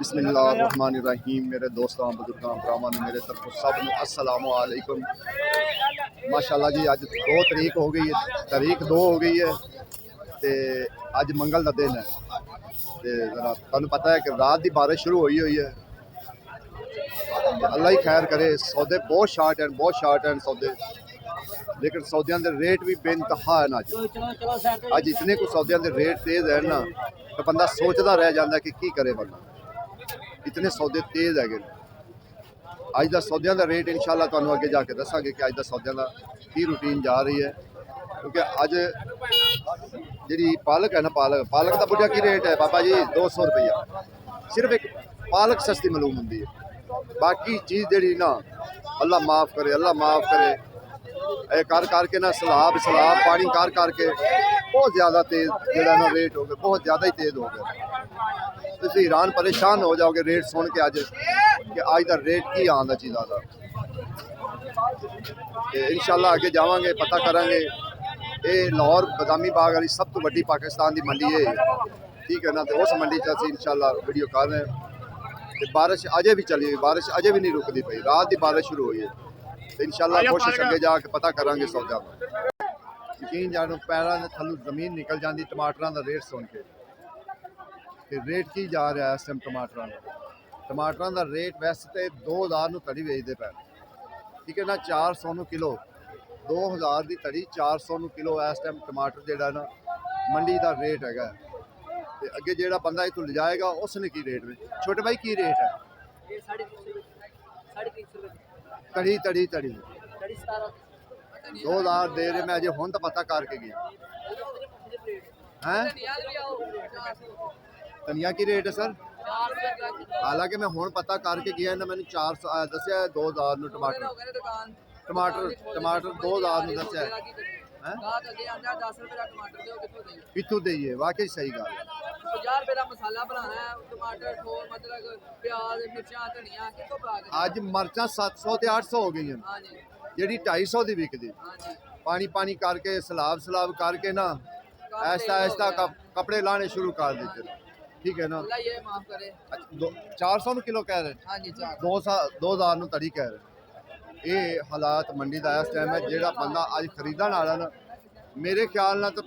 बिस्मिल्लाहिर्रहमानिर्रहीम। मेरे दोस्तों बुजुर्गों भरावां मेरे तरफ सब नूं अस्सलाम वालेकुम। माशाअल्लाह जी अज 2 तरीक हो गई है, तारीख 2 हो गई है ते अज मंगल का दिन है। ते जरा तुहानूं पता है कि रात की बारिश शुरू हुई है। अल्लाह ही खैर करे। सौदे बहुत शार्ट हैं सौदे, लेकिन सौदियों के रेट भी बेइंतहा है अज। अज इतने कुछ सौदियों के रेट तेज़ है ना, तो बंदा सोचता रह जाता कि की करे बंदा, इतने सौदे तेज़ है। अज का सौदियों का रेट इंशाअल्लाह तुहानूं अगे जाके दसांगे कि अज का सौदियों का की रूटीन जा रही है। क्योंकि अज जी पालक है ना, पालक का बुढ़िया की रेट है बाबा जी 200 रुपया। सिर्फ एक पालक सस्ती मालूम होंगी है, बाकी चीज़ जी ना अल्लाह माफ़ करे, अल्लाह माफ़ करे। कर करके ना सलाब पानी कर करके बहुत ज़्यादा तेज़ जो ना रेट हो गए, बहुत ज़्यादा ही तेज़ हो गए। तुम हैरान परेशान हो जाओगे रेट सुन के अज कि अज का रेट की आंदा चीज़ों का। इंशाअल्लाह आगे जावांगे पता करांगे। ये लाहौर बदामी बाग वाली सब तो वड्डी पाकिस्तान की मंडी है, ठीक है ना। तो उस मंडी से इंशाअल्लाह वीडियो कर रहे हैं। तो बारिश अजे भी चली हुई, बारिश अजे भी नहीं रुकती पई, रात की बारिश शुरू हुई है। तो इंशाअल्लाह कोशिश अगे जाके पता करांगे सौदा। यकीन जानो पैरों के थल्लों जमीन निकल जाती टमाटरों का रेट सुन के। रेट की जा रहा है इस टाइम टमाटरों का रेट वैसे तो 2000 तड़ी बेचते पे, ठीक है ना। 400 किलो 2000 की तड़ी 400 किलो इस टाइम टमाटर जोड़ा ना मंडी का रेट है। तो अगे जो बंदा इतों ले जाएगा उसने की रेट में। छोटे भाई की रेट है तड़ी तड़ी तड़ी 2000 दे रहे। मैं अजे हुण तो पता करके गया है। धनिया की रेट है सर, हालांकि मैं हुण पता करके गया ना, मैंने 400 दसिया 2000 टमाटर 2000 दसिया कितों दईए। वाकई सही गल है। अज मर्चा 700 ते 800 हो गई, जी 250 की विकदी। पानी पानी करके सलाब करके ना ऐसा ऐसा कपड़े लाने शुरू कर देते, ठीक है ना। 400 किलो कह रहे, 2000 तड़ी कह रहे। ये हालात मंडी का इस टाइम है। जोड़ा बंदा अज खरीदने वाला ना, मेरे ख्याल ना तो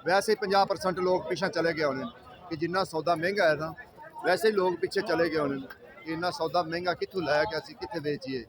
वैसे ही 50% लोग पिछा चले गए होने कि जिन्ना सौदा महंगा है ना, वैसे ही लोग पीछे चले गए होने कि इन्ना सौदा महंगा कितों लैके असीं कित्थे बेचीए।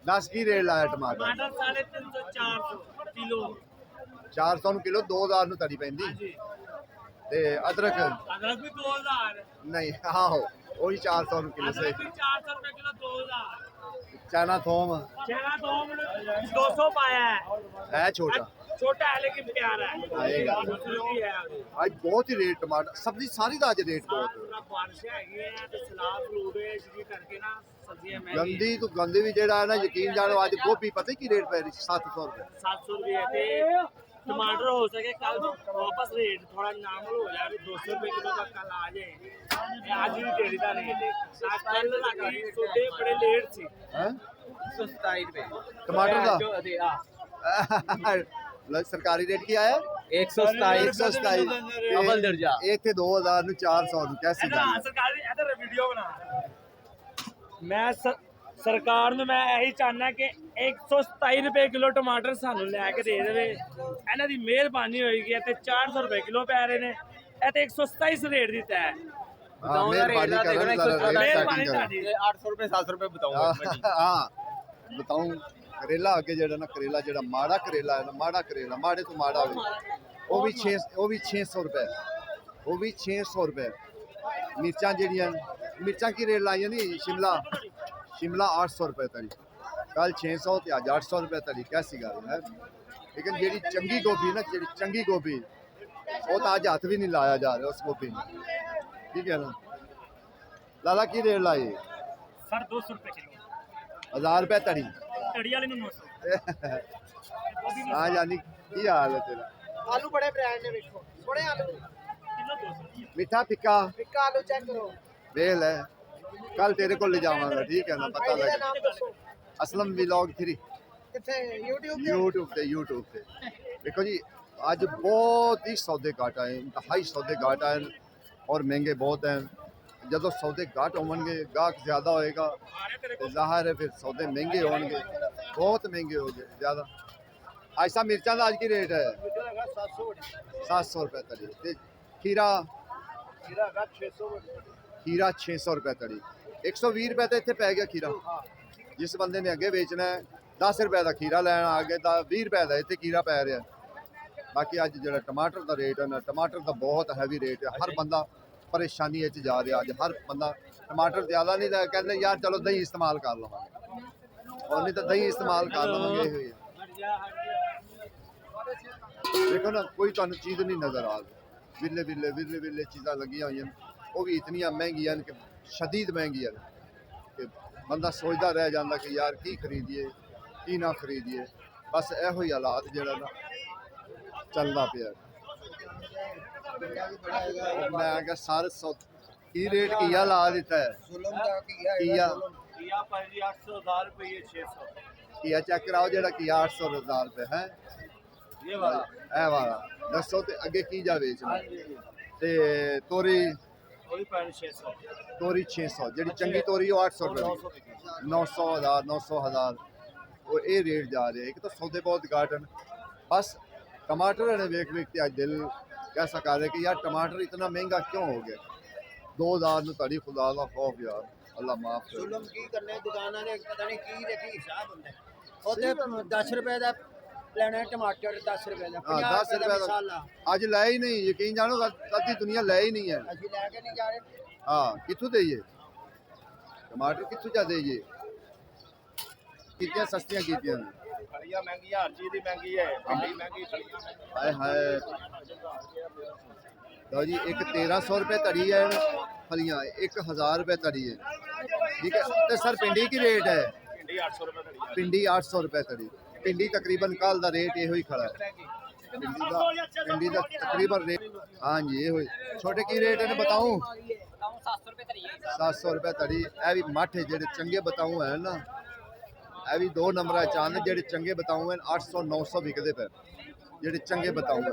दस की रेट लाया टमाटर? 400 किलो 2000 तड़ी पैंदी। ते अदरक भी 2000 नहीं, आहो वही 400 किलो से। चाइना थोम 200 पाया है छोटा है लेकिन प्यारा है। आज बहुत ही रेट टमाटर सब्जी सारी का अज रेट बहुत गंदी तो गंदी भी जेड़ा है ना। यकीन जानो आज गोभी पता की रेट पै रही 700 रुपए। 700 रुपए टमाटर हो सके कल वापस रेट थोड़ा नॉर्मल हो जाए, 200 रुपए किलो तक कल आ जाए। आज भी टेढ़ी का रेट है, कल छोटे बड़े लेट थी 127 रुपए टमाटर का। सरकारी रेट क्या है? 127 डबल दर्जा। एक थे 2000 नु 400 कैसी सरकारी इधर वीडियो बना। मैं सरकार ਨੂੰ मैं यही चाहना कि 127 रुपए किलो टमाटर सानू लैके दे देवे। इन्हां दी मेहरबानी होएगी। ते 400 रुपए किलो पै रहे ने, ए ते 127 रेट दिता है। मेहरबानी 800 रुपए 700 रुपए बताऊंगा। हाँ बताऊं। करेला अगे जो ना करेला जो माड़ा करेला है ना, माड़ा करेला माड़े तो माड़ा वो भी 600 रुपए, वो भी 600 रुपए। मिर्चा जड़ियाँ मिर्चा की रेट लाई नहीं। शिमला 800 रुपए तड़ी, कल 600 तो अज 800 रुपए तड़ी। कैसी गल है। लेकिन जी चंगी गोभी ना, जी चंगी गोभी वो तो अज हथ भी नहीं लाया जा रहा उस गोभी में, ठीक है ना। लाला की रेट लाई? सर 200 रुपए किलो। 1000 रुपए तड़ी। तड़ी वाले 900। हाँ यानी की हाल है तेरा? आलू बड़े ब्रांड ने, देखो बड़े आलू किलो 200। मीठा फिक्का आलू चेक करो। बेल है, कल तेरे को ले जाऊंगा, ठीक है ना। पता लगे। असलम व्लॉग 3 ਕਿੱਥੇ YouTube ਤੇ YouTube ਤੇ ਦੇਖੋ ਜੀ ਅੱਜ ਬਹੁਤ ਹੀ ਸੌਦੇ ਘੱਟ ਆਏ ਇੰਤਹਾਈ ਸੌਦੇ ਘੱਟ ਆਏ ਔਰ ਮਹਿੰਗੇ ਬਹੁਤ ਹੈ ਜਦੋਂ ਸੌਦੇ ਘੱਟ ਹੋਣਗੇ ਗਾਹਕ ਜ਼ਿਆਦਾ ਹੋਏਗਾ ਤੇ ਜ਼ਾਹਰ ਹੈ ਫਿਰ ਸੌਦੇ ਮਹਿੰਗੇ ਹੋਣਗੇ ਬਹੁਤ ਮਹਿੰਗੇ ਹੋ ਗਏ ਜ਼ਿਆਦਾ ਐਸਾ ਮਿਰਚਾਂ ਦਾ ਅੱਜ ਕੀ ਰੇਟ ਹੈ 700 रुपए तड़ी ते खीरा खीरा 600 रुपए तड़ी 120 रुपए तो इतने पै गया खीरा जिस बंदे ने अगे बेचना है 10 रुपए का खीरा लैना आगे 20 रुपए का इतने खीरा पै रहा बाकी अज जो टमाटर का रेट है ना टमाटर का बहुत हैवी रेट है हर बंदा परेशानी जा रहा अज हर बंदा टमाटर ज़्यादा नहीं लै कहते यार चलो दही इस्तेमाल कर लवेंगे और नहीं तो दही इस्तेमाल कर लवेंगे देखो ना कोई तुहानू चीज़ नहीं नज़र आ रही विरले विरले चीज़ां लगी हुई वो भी इतनियां महंगियां कि शदीद महंगियां कि बंदा सोचता रह जाता कि यार की खरीदिए की ना खरीदिए बस इहो ही हालात जो ना चलता पाया मैं क्या सारे की रेट किया ला दिता है किया चेक कराओ जो किया 800,000 रुपये है ਇਹ ਵਾਲਾ ਦੱਸੋ ਤੇ ਅੱਗੇ ਕੀ ਜਾ ਵੇਚਣਾ ਤੇ ਤੋਰੀ ਉਹਦੀ ਪੈਣ 600 ਤੋਰੀ 600 ਜਿਹੜੀ ਚੰਗੀ ਤੋਰੀ ਉਹ 800 ਰੁਪਏ 900 1000 900 1000 और ये रेट जा रहे हैं एक तो सौदे बहुत घाट हैं बस टमाटर ने वेख वेख के आज दिल कैसा कर रहे कि यार टमाटर इतना महंगा क्यों हो गया 2000 ਨੂੰ ਤੜੀ ਖੁਦਾ ਦਾ ਖੌਫ ਯਾਰ ਅੱਲਾ ਮਾਫ ਕਰੇ ਜ਼ੁਲਮ ਕੀ ਕਰਨੇ ਦੁਕਾਨਾਂ ਦੇ ਪਤਾ ਨਹੀਂ ਕੀ ਦੇਖੀ ਹਿਸਾਬ ਹੁੰਦਾ ਉਹਦੇ 10 ਰੁਪਏ ਦਾ ਲੈਣਾ ਟਮਾਟਰ 10 ਰੁਪਏ ਦਾ 10 50 ਰੁਪਏ ਦਾ ਮਸਾਲਾ ਅੱਜ ਲੈ ਹੀ ਨਹੀਂ ਯਕੀਨ ਜਾਣੋ ਅੱਧੀ ਦੁਨੀਆ ਲੈ ਹੀ ਨਹੀਂ ਹੈ ਅਸੀਂ ਲੈ ਕੇ ਨਹੀਂ ਜਾ ਰਹੇ हाँ कितों देइए टमाटर कितों जा देइए कितने सस्तियां कीतियां ਖੜੀਆਂ ਮਹਿੰਗੀਆਂ ਹਰ ਚੀਜ਼ ਦੀ ਮਹਿੰਗੀ ਹੈ ਭਿੰਡੀ ਮਹਿੰਗੀ ਖੜੀਆਂ हाय हाय लो जी एक 1300 रुपये तड़ी है फलियां 1000 रुपये तड़ी है ठीक है तो सर पिंडी की रेट है ਭਿੰਡੀ 800 ਰੁਪਏ ਖੜੀ पिंडी 800 रुपये तड़ी पिंडी तकरीबन कल का रेट यो ही खड़ा है पिंडी का तकरीबन रेट हाँ जी ये छोटे की रेट है बताऊं 700 रुपये तड़ी ए भी मठ जेडे चंगे बताऊं है ना ए भी 2 नंबर चांद जेडे चंगे बताऊं है 800 900 बिकते पे जेडे चंगे बताऊं है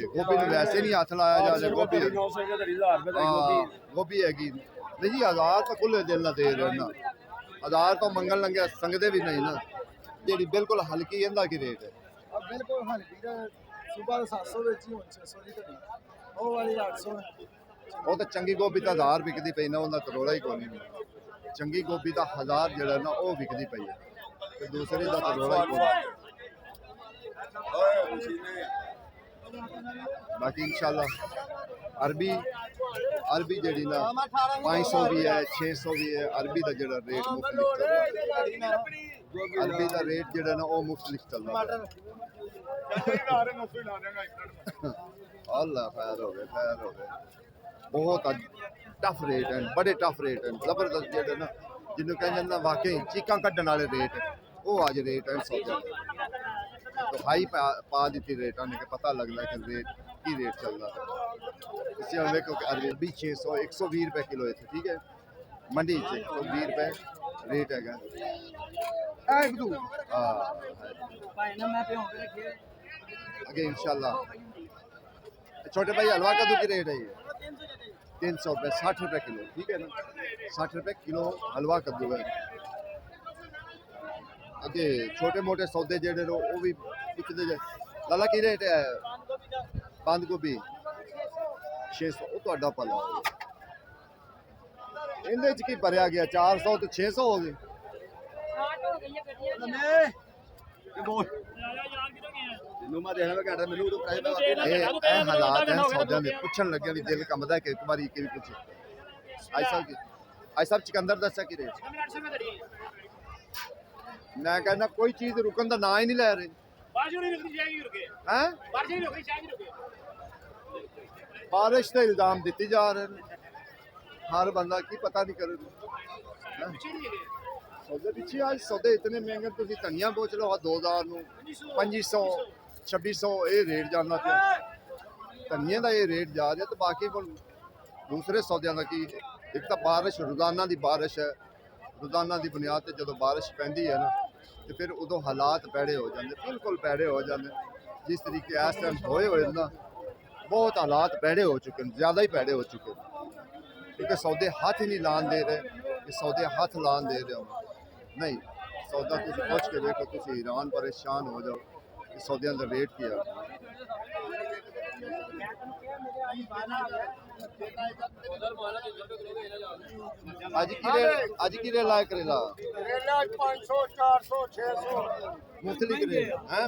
गोभी ने वैसे नहीं हथ लाया जा रहा गोभी 900 ਰੁਪਏ ਧਰੀ 1000 ਰੁਪਏ हाँ गोभी हैगी नहीं जी 1000 तो खुले दिल ना दे रहे ना 1000 तो मंगल लंगे संगते भी नहीं ना जेडी बिल्कुल हल्की इहदा की रेट है ਬਿਲਕੁਲ ਹਲਕੀ ਦਾ ਸਵੇਰ 700 ਵਿੱਚ ਹੀ ਹੁਣ 600 ਦੀ ਘੜੀ ਉਹ ਵਾਲੀ 800 ਉਹ ਤਾਂ ਚੰਗੀ ਗੋਭੀ ਤਾਂ 1000 ਵਿਕਦੀ ਪਈ ਨਾ ਉਹਦਾ ਕਰੋੜਾ ਹੀ ਕੋਈ ਨਹੀਂ ਚੰਗੀ ਗੋਭੀ ਦਾ 1000 ਜਿਹੜਾ ਨਾ ਉਹ ਵਿਕਦੀ ਪਈ ਹੈ ਤੇ ਦੂਸਰੀ ਦਾ ਕਰੋੜਾ ਹੀ ਕੋਈ ਬਾਕੀ ਇਨਸ਼ਾਅੱਲਾ ਅਰਬੀ ਜਿਹੜੀ ਨਾ 500 ਵੀ ਹੈ 600 ਵੀ ਹੈ ਅਰਬੀ ਦਾ ਜਿਹੜਾ ਰੇਟ ਮੁਖਤਲਿਫ ਚੱਲਦਾ ਅਰਬੀ ਦਾ ਰੇਟ ਜਿਹੜਾ ਨਾ ਉਹ ਮੁਖਤਲਿਫ ਚੱਲਦਾ ਅੱਲਾ ਖੈਰ ਹੋਵੇ ਬਹੁਤ ਟਫ ਰੇਟ ਹਨ ਬੜੇ ਟਫ ਰੇਟ ਹਨ ਜ਼ਬਰਦਸਤ ਜਿਹੜੇ ਨਾ ਜਿਹਨੂੰ ਕਹਿੰਦੇ ਨਾ ਵਾਕਈ ਚੀਕਾਂ ਕੱਢਣ ਵਾਲੇ ਰੇਟ ਉਹ ਅੱਜ ਰੇਟ ਹਨ ਸੌਦੇ तो हाई पा दी थी रेट आने के पता लगना कि रेट की रेट चल रहा है इससे हम देखो कि अरबी 600 120 रुपये किलो थे ठीक है मंडी से 120 रुपये रेट है आगे इंशाल्लाह छोटे भाई हलवा कद्दू की रेट है ये 300 रुपये 60 रुपये किलो ठीक है ना 60 रुपये किलो हलवा कद्दू है अगे छोटे मोटे सौदे जेडे नो वो भी पुछते जे लाला की रेट है बंद गोभी 600 वो ਤੁਹਾਡਾ ਭਲਾ ਇਹਦੇ ਚ ਕੀ ਭਰਿਆ ਗਿਆ 400 ਤੇ 600 ਹੋ ਗਏ ਨੂੰ ਮੈਂ ਦੇਖਣਾ ਘੰਟਾ ਮੈਨੂੰ ਉਦੋਂ ਪ੍ਰਾਈਸ ਦਾ ਇਹ ਹਾਲਾਤ ਹੈ ਸੌਦਿਆਂ ਦੇ ਪੁੱਛਣ ਲੱਗੇ ਵੀ ਦਿਲ ਕੰਬਦਾ ਕਿ ਇੱਕ ਵਾਰੀ ਕਿ ਵੀ ਪੁੱਛੇ ਅੱਜ ਸਭ ਚਿਕੰਦਰ ਦੱਸਿਆ ਕੀ ਰੇਟ मैं कहना कोई चीज रुकन का ना ही नहीं लै रहे बारिश के इल्जाम दिते जा रहे हैं हर बंदा की पता नहीं करे सौदे पिछे आज सौदे इतने महंगे तुम धनिया पोच लो 2000 2500 2600 ये रेट जाना पे धनिया का ये रेट जा रहा तो बाकी दूसरे सौदों का की एक तो बारिश रोजाना की बारिश है रोजाना की बुनियाद से जो बारिश पैंदी है ना ਤੇ ਫਿਰ ਉਦੋਂ ਹਾਲਾਤ ਪੈੜੇ ਹੋ ਜਾਂਦੇ, ਬਿਲਕੁਲ ਪੈੜੇ ਹੋ ਜਾਂਦੇ। ਜਿਸ ਤਰੀਕੇ ਇਸ ਟਾਈਮ ਹੋਏ ਹੋਏ ਨਾ, ਬਹੁਤ ਹਾਲਾਤ ਪੈੜੇ ਹੋ ਚੁੱਕੇ ਨੇ, ਜ਼ਿਆਦਾ ਹੀ ਪੈੜੇ ਹੋ ਚੁੱਕੇ ਨੇ, ਕਿਉਂਕਿ ਸੌਦੇ ਹੱਥ ਹੀ ਨਹੀਂ ਲਾਣ ਦੇ ਰਹੇ ਕਿ ਸੌਦੇ ਹੱਥ ਲਾਣ ਦੇ ਰਹੇ ਹੋ। ਨਹੀਂ, ਸੌਦਾ ਤੁਸੀਂ ਪੁੱਛ ਕੇ ਵੇਖੋ, ਤੁਸੀਂ ਹੈਰਾਨ ਪਰੇਸ਼ਾਨ ਹੋ ਜਾਓ ਕਿ ਸੌਦਿਆਂ ਦਾ ਰੇਟ ਕੀ ਹੈ। ਅੱਜ ਕੀ ਰੇਟ ਲਾਇਆ ਕਰੇਲਾ? 500 400 600 ਮੁਖਤਲਿਫ ਰੇਟ ਹੈ।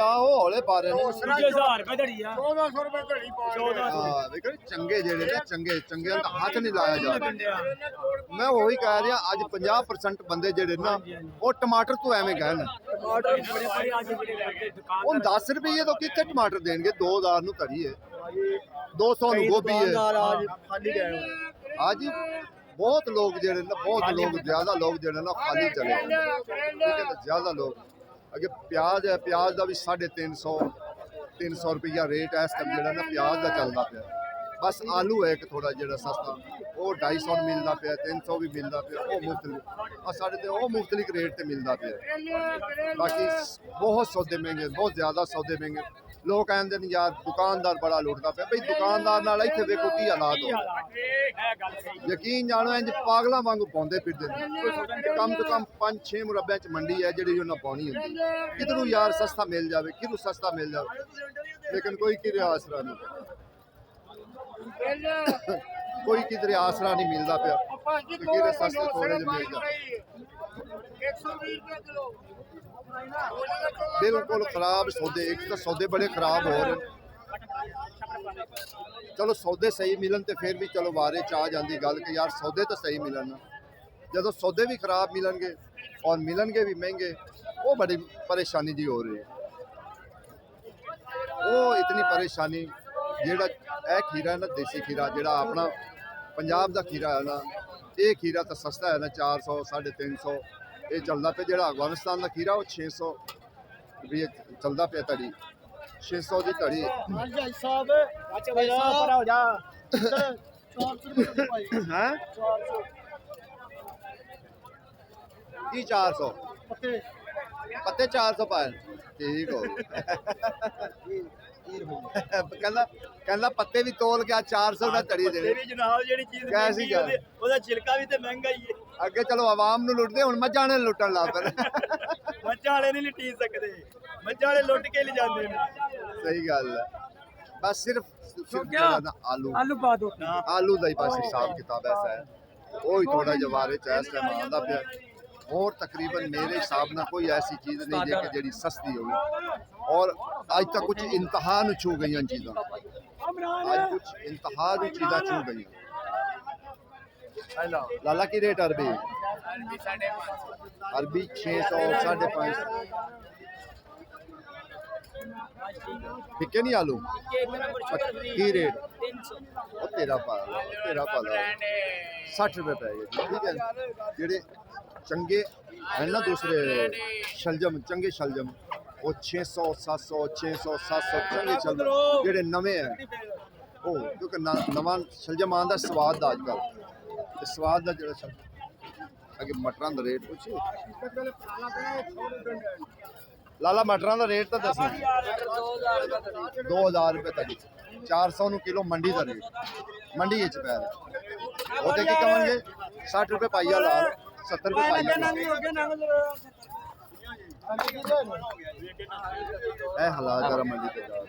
ਆਹੋ ਹੌਲੇ ਪਾ ਰਹੇ ਨੇ। 1000 ਰੁਪਏ ਧੜੀ ਆ 1400 ਰੁਪਏ ਘੜੀ ਪਾ ਹਾਂ ਵੇਖੋ ਚੰਗੇ ਜਿਹੜੇ ਨੇ, ਚੰਗੇ ਦਾ ਹੱਥ ਨਹੀਂ ਲਾਇਆ ਜਾਂਦਾ। ਮੈਂ ਉਹੀ ਕਹਿ ਰਿਹਾ, ਅੱਜ 50% ਬੰਦੇ ਜਿਹੜੇ ਨਾ ਉਹ ਟਮਾਟਰ ਤੋਂ ਐਵੇਂ ਗਏ ਨੇ। ਉਹ 10 ਰੁਪਏ ਤੋਂ ਕਿੱਥੇ ਟਮਾਟਰ ਦੇਣਗੇ? 2000 ਨੂੰ ਧਰੀ ਹੈ, 200 ਨੂੰ ਗੋਭੀ ਹੈ। ਅੱਜ ਬਹੁਤ ਲੋਕ ਜਿਹੜੇ ਨੇ, ਬਹੁਤ ਲੋਕ, ਜ਼ਿਆਦਾ ਲੋਕ ਜਿਹੜੇ ਨੇ ਖਾਲੀ ਚਲੇ ਗਏ, ਠੀਕ ਹੈ ਨਾ। ਜ਼ਿਆਦਾ ਲੋਕ ਅੱਗੇ ਪਿਆਜ਼ ਹੈ, ਪਿਆਜ਼ ਦਾ ਵੀ 350 ਰੁਪਈਆ ਰੇਟ ਹੈ ਇਸ ਟਾਈਮ ਜਿਹੜਾ ਨਾ ਪਿਆਜ਼ ਦਾ ਚੱਲਦਾ ਪਿਆ। ਬਸ ਆਲੂ ਹੈ ਇੱਕ ਥੋੜਾ ਜਿਹੜਾ ਸਸਤਾ, ਉਹ 250 ਨੂੰ ਮਿਲਦਾ ਪਿਆ, 300 ਵੀ ਮਿਲਦਾ ਪਿਆ, ਉਹ ਮੁਖਤਲਿਫ ਸਾਡੇ ਤੇ ਉਹ ਮੁਖਤਲਿਫ ਰੇਟ ਤੇ ਮਿਲਦਾ ਪਿਆ। ਬਾਕੀ ਬਹੁਤ ਸੌਦੇ ਮਹਿੰਗੇ, ਬਹੁਤ ਜ਼ਿਆਦਾ ਸੌਦੇ ਮਹਿੰਗੇ। ਲੋਕ ਕਹਿੰਦੇ ਨੇ ਯਾਰ ਦੁਕਾਨਦਾਰ ਬੜਾ ਲੁੱਟਦਾ ਪਿਆ। ਬਈ ਦੁਕਾਨਦਾਰ ਨਾਲ ਇੱਥੇ ਵੇਖੋ ਕੀ ਹਾਲਾਤ ਹੋ, ਯਕੀਨ ਜਾਣੋ ਇੰਜ ਪਾਗਲਾਂ ਵਾਂਗੂ ਪਾਉਂਦੇ ਫਿਰਦੇ ਨੇ। ਕਮ ਤੋਂ ਕਮ 5-6 ਮੁਰੱਬਿਆਂ ਚ ਮੰਡੀ ਹੈ ਜਿਹੜੀ ਉਹਨਾਂ ਪਾਉਣੀ ਹੁੰਦੀ। ਕਿਧਰੋਂ ਯਾਰ ਸਸਤਾ ਮਿਲ ਜਾਵੇ, ਕਿਧਰੋਂ ਸਸਤਾ ਮਿਲ ਜਾਵੇ, ਲੇਕਿਨ ਕੋਈ ਕਿਧਰੇ ਆਸਰਾ ਨਹੀਂ, ਕੋਈ ਕਿਧਰੇ ਆਸਰਾ ਨਹੀਂ ਮਿਲਦਾ ਪਿਆ ਕਿ ਕਿਧਰੇ ਸਸਤੇ ਥੋੜੇ ਜਿਹੇ ਮਿਲ ਜਾਣ। 120 ਰੁਪਏ ਕਿਲੋ ਬਿਲਕੁਲ ਖਰਾਬ ਸੌਦੇ, ਇੱਕ ਤਾਂ ਸੌਦੇ ਬੜੇ ਖਰਾਬ ਹੋ ਰਹੇ। ਚਲੋ ਸੌਦੇ ਸਹੀ ਮਿਲਣ ਤੇ ਫਿਰ ਵੀ ਚਲੋ ਵਾਰੇ ਚ ਆ ਜਾਂਦੀ ਗੱਲ ਕਿ ਯਾਰ ਸੌਦੇ ਤਾਂ ਸਹੀ ਮਿਲਣ। ਜਦੋਂ ਸੌਦੇ ਵੀ ਖਰਾਬ ਮਿਲਣਗੇ ਔਰ ਮਿਲਣਗੇ ਵੀ ਮਹਿੰਗੇ, ਉਹ ਬੜੀ ਪਰੇਸ਼ਾਨੀ ਜੀ ਹੋ ਰਹੀ ਹੈ। ਉਹ ਇਤਨੀ ਪਰੇਸ਼ਾਨੀ, ਜਿਹੜਾ ਇਹ ਖੀਰਾ ਨਾ ਦੇਸੀ ਖੀਰਾ ਜਿਹੜਾ ਆਪਣਾ ਪੰਜਾਬ ਦਾ ਖੀਰਾ ਹੈ ਨਾ, ਇਹ ਖੀਰਾ ਤਾਂ ਸਸਤਾ ਹੈ ਨਾ, 400 350 ਇਹ ਚੱਲਦਾ ਪਿਆ। ਜਿਹੜਾ ਅਫਗਾਨਿਸਤਾਨ ਦਾ ਖੀਰਾ ਉਹ 600 ਰੁਪਏ ਚੱਲਦਾ ਪਿਆ ਧੜੀ, 600 ਦੀ ਧੜੀ। ਸਾਹਿਬ ਹੈ ਕੀ 400 ਪੱਤੇ 400 ਪਾਏ? ਠੀਕ ਹੋ ਕਹਿੰਦਾ ਪੱਤੇ ਵੀ ਤੋਲ ਕੇ 400 ਦਾ ਧੜੀ ਦੇਣੀ ਜਨਾਬ। ਜਿਹੜੀ ਚੀਜ਼ ਕੈਸੀ ਗੱਲ? ਉਹਦਾ ਛਿਲਕਾ ਵੀ ਤੇ ਮਹਿੰਗਾ ਹੀ ਹੈ। ਅੱਗੇ ਚਲੋ ਆਵਾਮ ਨੂੰ ਲੁੱਟਦੇ, ਹੁਣ ਮੱਝਾਂ ਨੇ ਲੁੱਟਣ ਲੱਗ ਪਏ। ਮੱਝਾਂ ਵਾਲੇ ਨਹੀਂ ਲੁੱਟੀ ਸਕਦੇ, ਮੱਝਾਂ ਵਾਲੇ ਲੁੱਟ ਕੇ ਲੈ ਜਾਂਦੇ ਨੇ। ਸਹੀ ਗੱਲ ਹੈ। ਬਸ ਸਿਰਫ ਜਿਹੜਾ ਨਾ ਆਲੂ ਪਾ ਦੋ, ਆਲੂ ਦਾ ਹੀ ਬਸ ਹਿਸਾਬ ਕਿਤਾਬ ਐਸਾ ਹੈ। ਉਹ ਹੀ ਥੋੜਾ ਜਿਹਾ ਵਾਰੇ ਚ ਇਸ ਟਾਈਮ ਆਉਂਦਾ ਪਿਆ। ਹੋਰ ਤਕਰੀਬਨ ਮੇਰੇ ਹਿਸਾਬ ਨਾਲ ਕੋਈ ਐਸੀ ਚੀਜ਼ नहीं है कि ਜਿਹੜੀ ਸਸਤੀ ਹੋਵੇ। और आज तक कुछ इंतहा ਨੂੰ छू गई चीज़ां, आज कुछ इंतहा ਨੂੰ चीज़ां छू गई। लाला की रेट अरबी? अरबी 600 550। ठीक है नहीं आलू की रेट? ਉਹ ਤੇਰਾ ਪਾ 60 रुपए पै गए। ठीक है, ਜਿਹੜੇ ਚੰਗੇ ਹੈ ਨਾ ਦੂਸਰੇ ਸ਼ਲਜਮ, ਚੰਗੇ ਸ਼ਲਜਮ ਉਹ 600 700 600 700 ਚੰਗੇ ਸ਼ਲਜਮ। ਜਿਹੜੇ ਨਵੇਂ ਹੈ ਉਹ ਕਿਉਂਕਿ ਨਵਾਂ ਸ਼ਲਜਮ ਆਉਂਦਾ ਸਵਾਦ ਦਾ, ਅੱਜ ਕੱਲ੍ਹ ਤੇ ਸਵਾਦ ਦਾ ਜਿਹੜਾ ਸ਼ਲਜਮ। ਅੱਗੇ ਮਟਰਾਂ ਦਾ ਰੇਟ ਪੁੱਛੀ ਲਾਲਾ, ਮਟਰਾਂ ਦਾ ਰੇਟ ਤਾਂ ਦੱਸੋ। 2000 ਰੁਪਏ ਤੱਕ 400 ਨੂੰ ਕਿਲੋ ਮੰਡੀ ਦਾ ਰੇਟ, ਮੰਡੀ ਵਿੱਚ ਪੈ ਰਿਹਾ। ਉਹਦੇ ਕੀ ਕਹਾਂਗੇ 60 ਰੁਪਏ ਪਾਈਆ ਲਾ, 70 ਰੁਪਏ ਪਾਈਆ। ਇਹ ਹਾਲਾਤ ਜਰਾ ਮੰਡੀ ਤੇ ਜਾ